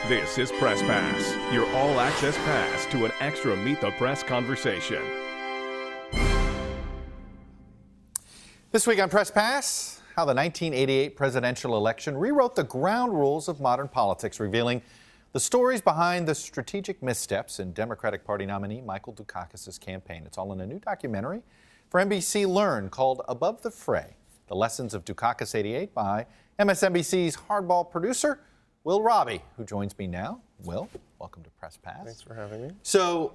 This is Press Pass, your all-access pass to an extra Meet the Press conversation. This week on Press Pass, how the 1988 presidential election rewrote the ground rules of modern politics, revealing the stories behind the strategic missteps in Democratic Party nominee Michael Dukakis' campaign. It's all in a new documentary for NBC Learn called Above the Fray, The Lessons of Dukakis 88 by MSNBC's hardball producer, Will Rabbe, who joins me now. Will, welcome to Press Pass. Thanks for having me. So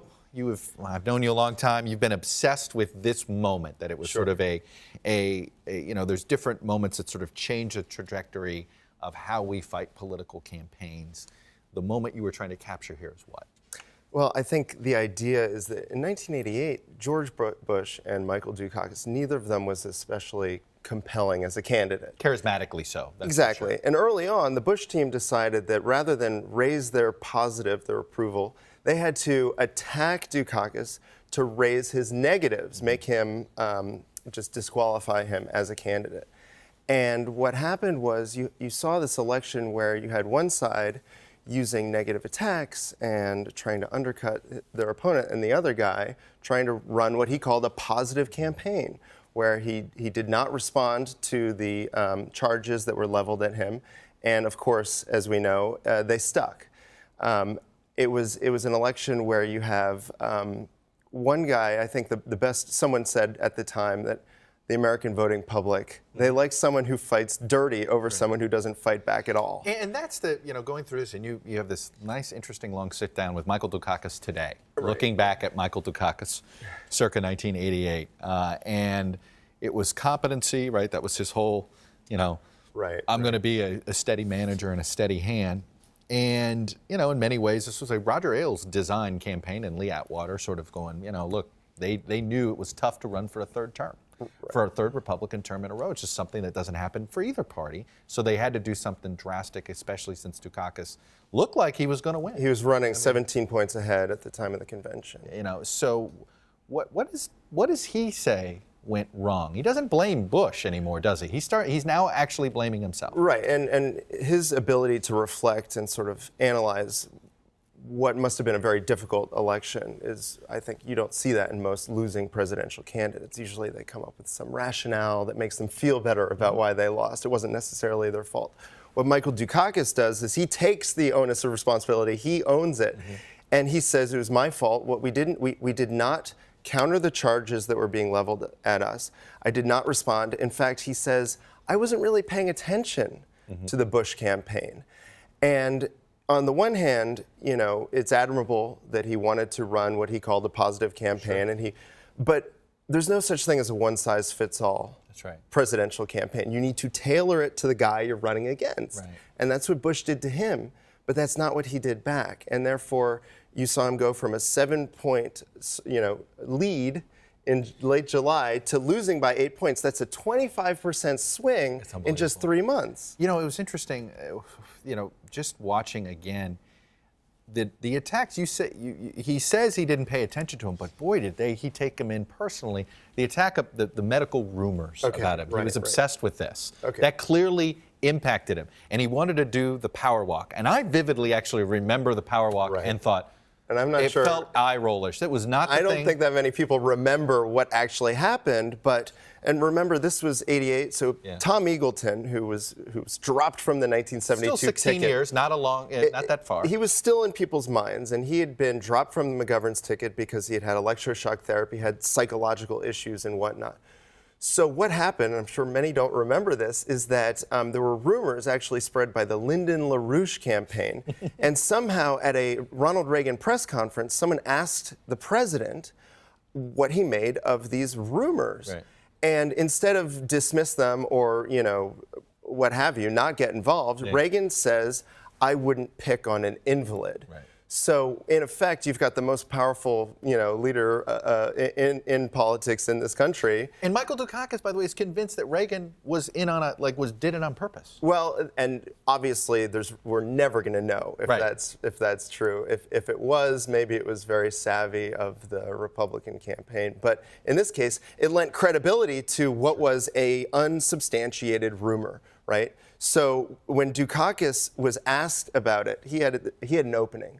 I've known you a long time. You've been obsessed with this moment, that it was sort of there's different moments that sort of change the trajectory of how we fight political campaigns. The moment you were trying to capture here is what? Well, I think the idea is that in 1988, George Bush and Michael Dukakis, neither of them was especially compelling as a candidate. Charismatically so. Exactly. And early on, the Bush team decided that rather than raise their approval, they had to attack Dukakis to raise his negatives, make him, just disqualify him as a candidate. And what happened was you saw this election where you had one side using negative attacks and trying to undercut their opponent, and the other guy trying to run what he called a positive campaign, where he did not respond to the charges that were leveled at him. And of course, as we know, they stuck. It was an election where you have one guy, I think the best, someone said at the time that the American voting public, they like someone who fights dirty over someone who doesn't fight back at all. And that's going through this, and you have this nice, interesting, long sit down with Michael Dukakis today, looking back at Michael Dukakis circa 1988. And it was competency, right? That was his whole, I'm going to be a steady manager and a steady hand. And, in many ways, this was a Roger Ailes design campaign, and Lee Atwater sort of going, look, they knew it was tough to run for a third term. For a third Republican term in a row. It's just something that doesn't happen for either party. So they had to do something drastic, especially since Dukakis looked like he was going to win. He was running 17 points ahead at the time of the convention. So what does he say went wrong? He doesn't blame Bush anymore, does he? He's now actually blaming himself. Right, and his ability to reflect and sort of analyze what must have been a very difficult election is, I think you don't see that in most losing presidential candidates. Usually they come up with some rationale that makes them feel better about why they lost. It wasn't necessarily their fault. What Michael Dukakis does is he takes the onus of responsibility, he owns it, and he says it was my fault. What we did not counter the charges that were being leveled at us. I did not respond. In fact, he says, I wasn't really paying attention to the Bush campaign. And on the one hand, it's admirable that he wanted to run what he called a positive campaign, but there's no such thing as a one-size-fits-all presidential campaign. You need to tailor it to the guy you're running against. And that's what Bush did to him, but that's not what he did back. And therefore, you saw him go from a 7-point, lead in late July to losing by 8 points. That's a 25% swing in just 3 months. It was interesting, just watching again, the attacks, he says he didn't pay attention to him, but boy, did he take him in personally. The attack of the medical rumors about him. He was obsessed with this. That clearly impacted him. And he wanted to do the power walk. And I vividly actually remember the power walk and thought, and I'm not sure. It felt eye-rollish. It was not the thing. I don't think that many people remember what actually happened, and remember, this was 88, so Tom Eagleton, who was dropped from the 1972 still 16 ticket. Years, not that far. He was still in people's minds, and he had been dropped from the McGovern's ticket because he had had electroshock therapy, had psychological issues and whatnot. So what happened, and I'm sure many don't remember this, is that there were rumors actually spread by the Lyndon LaRouche campaign. And somehow at a Ronald Reagan press conference, someone asked the president what he made of these rumors. And instead of dismiss them or, what have you, not get involved, Reagan says, I wouldn't pick on an invalid. So in effect, you've got the most powerful, leader in politics in this country. And Michael Dukakis, by the way, is convinced that Reagan was did it on purpose. Well, and obviously, we're never going to know if that's true. If it was, maybe it was very savvy of the Republican campaign. But in this case, it lent credibility to what was a unsubstantiated rumor, right? So when Dukakis was asked about it, he had an opening.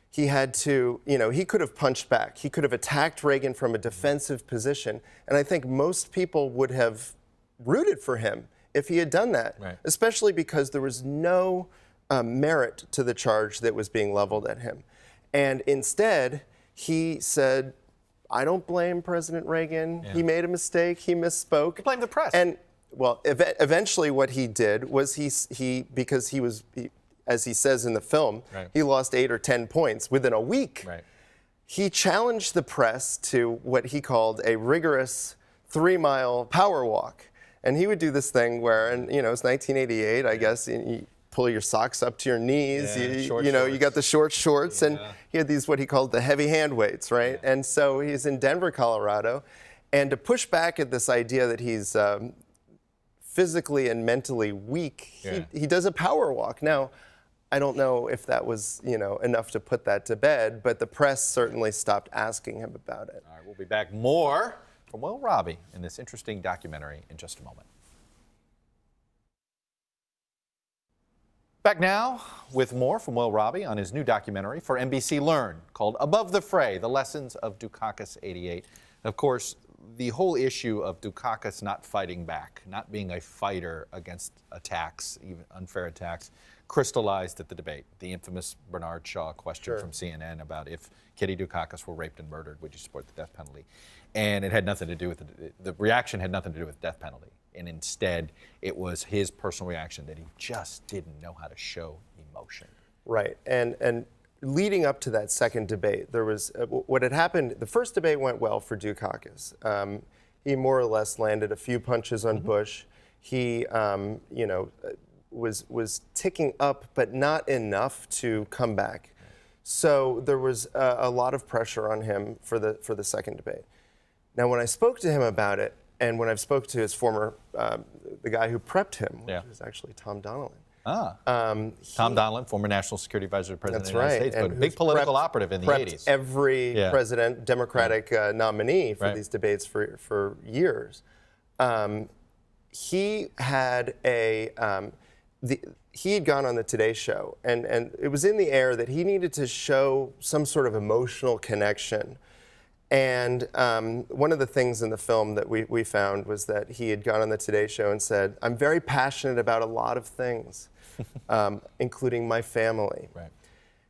He had to, he could have punched back. He could have attacked Reagan from a defensive position. And I think most people would have rooted for him if he had done that, right. especially because there was no merit to the charge that was being leveled at him. And instead, he said, I don't blame President Reagan. Yeah. He made a mistake. He misspoke. He blamed the press. And, well, eventually what he did was because he was, as he says in the film, right. he lost 8 or 10 points within a week. Right. He challenged the press to what he called a rigorous 3-mile power walk. And he would do this thing where, and it's 1988, I guess, you pull your socks up to your knees, you got the short shorts, and he had these, what he called the heavy hand weights, right? Yeah. And so he's in Denver, Colorado, and to push back at this idea that he's physically and mentally weak, he does a power walk. Now, I don't know if that was, enough to put that to bed, but the press certainly stopped asking him about it. All right, we'll be back more from Will Rabbe in this interesting documentary in just a moment. Back now with more from Will Rabbe on his new documentary for NBC Learn called Above the Fray, The Lessons of Dukakis 88. Of course, the whole issue of Dukakis not fighting back, not being a fighter against attacks, even unfair attacks, crystallized at the debate. The infamous Bernard Shaw question from CNN about if Kitty Dukakis were raped and murdered, would you support the death penalty? And it had nothing to do with the reaction had nothing to do with the death penalty. And instead, it was his personal reaction that he just didn't know how to show emotion. Right. And leading up to that second debate, there was what had happened. The first debate went well for Dukakis. He more or less landed a few punches on Bush. He, was ticking up, but not enough to come back. So there was a lot of pressure on him for the second debate. Now, when I spoke to him about it, and when I've spoke to his former, the guy who prepped him, which was actually Tom Donilon. Tom Donilon, former National Security Advisor to the President of the United States, and but a big political operative in the 80s. Every president, Democratic nominee for these debates for years. He had he had gone on the Today Show, and it was in the air that he needed to show some sort of emotional connection. And one of the things in the film that we found was that he had gone on the Today Show and said, I'm very passionate about a lot of things, including my family. Right.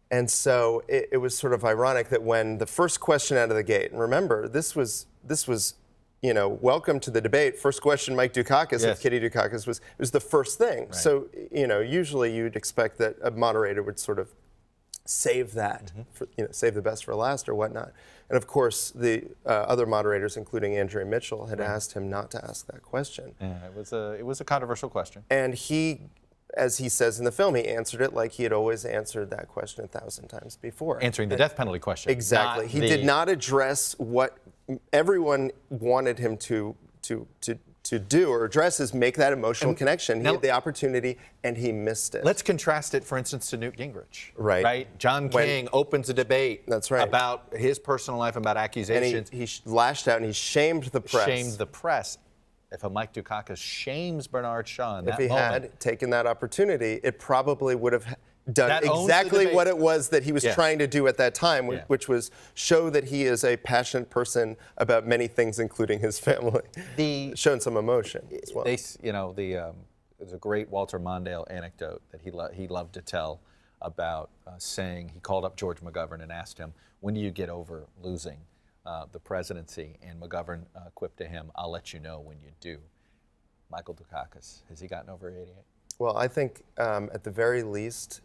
And so it was sort of ironic that when the first question out of the gate, and remember, this was welcome to the debate. First question, Mike Dukakis, of Kitty Dukakis, was the first thing. Right. So, usually you'd expect that a moderator would sort of save that, save the best for last or whatnot. And of course, the other moderators, including Andrea Mitchell, had asked him not to ask that question. Yeah, it was a controversial question. And he, as he says in the film, he answered it like he had always answered that question 1,000 times before. Answering the death penalty question. Exactly. He did not address what everyone wanted him to do or address, is make that emotional connection. He had the opportunity, and he missed it. Let's contrast it, for instance, to Newt Gingrich. Right. John King opens a debate. That's right. About his personal life, about accusations. And he lashed out and he shamed the press. If a Mike Dukakis shames Bernard Shaw in that moment, if he had taken that opportunity, it probably would have done exactly what it was that he was trying to do at that time, which was show that he is a passionate person about many things, including his family. Showing some emotion as well. There's a great Walter Mondale anecdote that he loved to tell about saying he called up George McGovern and asked him, when do you get over losing the presidency? And McGovern quipped to him, I'll let you know when you do. Michael Dukakis, has he gotten over 88? Well, I think at the very least,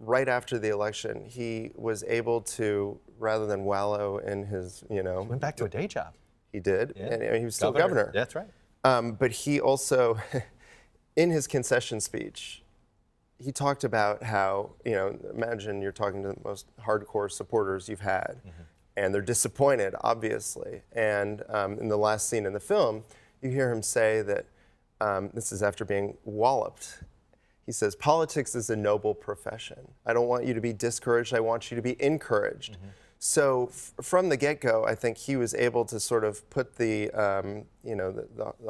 right after the election, he was able to, rather than wallow in his, He went back to a day job. He did, and he was still governor. That's right. But he also, in his concession speech, he talked about how, imagine you're talking to the most hardcore supporters you've had, and they're disappointed, obviously. And in the last scene in the film, you hear him say that, this is after being walloped. He says, politics is a noble profession. I don't want you to be discouraged. I want you to be encouraged. So from the get-go, I think he was able to sort of put the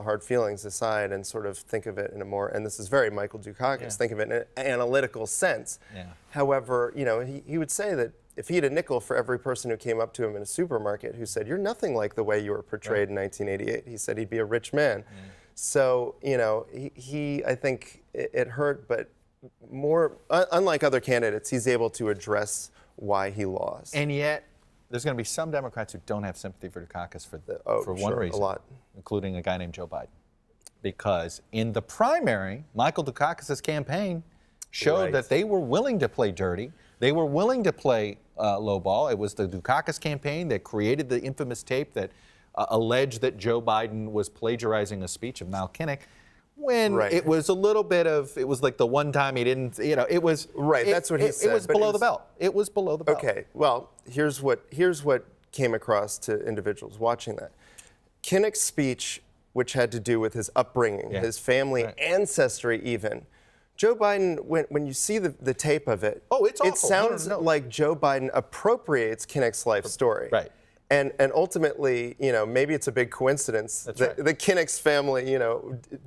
hard feelings aside and sort of think of it in a more, and this is very Michael Dukakis, think of it in an analytical sense. Yeah. However, he would say that if he had a nickel for every person who came up to him in a supermarket who said, "You're nothing like the way you were portrayed in 1988," he said he'd be a rich man. So, I think it hurt, but more, unlike other candidates, he's able to address why he lost. And yet, there's going to be some Democrats who don't have sympathy for Dukakis for one reason, a lot. Including a guy named Joe Biden. Because in the primary, Michael Dukakis' campaign showed that they were willing to play dirty. They were willing to play lowball. It was the Dukakis campaign that created the infamous tape that alleged that Joe Biden was plagiarizing a speech of Mal Kinnick. When it was a little bit of, it was like the one time he didn't, it was. Right, that's what he said. It was below the belt. It was below the belt. Okay, well, here's what came across to individuals watching that. Kinnick's speech, which had to do with his upbringing, his family, ancestry even. Joe Biden, when you see the tape of it, it's awful. It sounds like Joe Biden appropriates Kinnick's life story. Right. And ultimately, maybe it's a big coincidence that the Kinnick's family,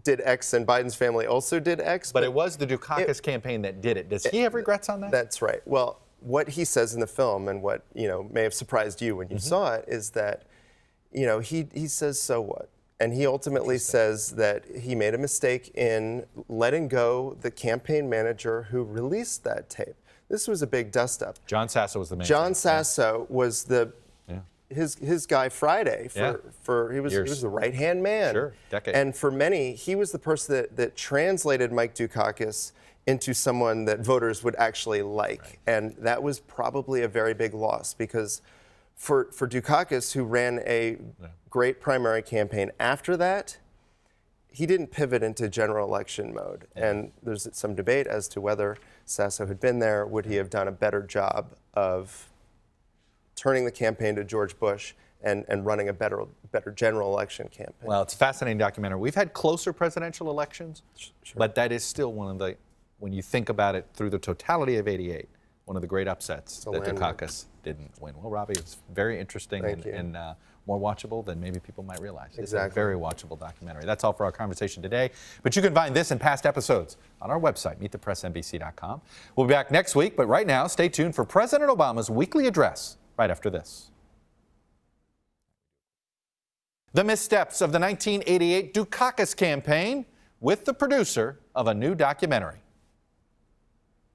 did X and Biden's family also did X. But it was the Dukakis campain that did it. Does he have regrets on that? That's right. Well, what he says in the film and what, may have surprised you when you saw it is that, he says, so what? And he ultimately says that he made a mistake in letting go the campaign manager who released that tape. This was a big dust-up. John Sasso was the man. John Sasso was his guy Friday he was the right-hand man. Sure, decade. And for many, he was the person that translated Mike Dukakis into someone that voters would actually like. Right. And that was probably a very big loss because for Dukakis, who ran a great primary campaign after that, he didn't pivot into general election mode. And there's some debate as to whether Sasso had been there, would he have done a better job of turning the campaign to George Bush and running a better general election campaign. Well, it's a fascinating documentary. We've had closer presidential elections, but that is still one of the, when you think about it through the totality of '88, one of the great upsets that Dukakis didn't win. Well, Rabbe, it's very interesting and more watchable than maybe people might realize. Exactly. It's a very watchable documentary. That's all for our conversation today. But you can find this and past episodes on our website, meetthepressnbc.com. We'll be back next week, but right now, stay tuned for President Obama's weekly address right after this. The missteps of the 1988 Dukakis campaign with the producer of a new documentary.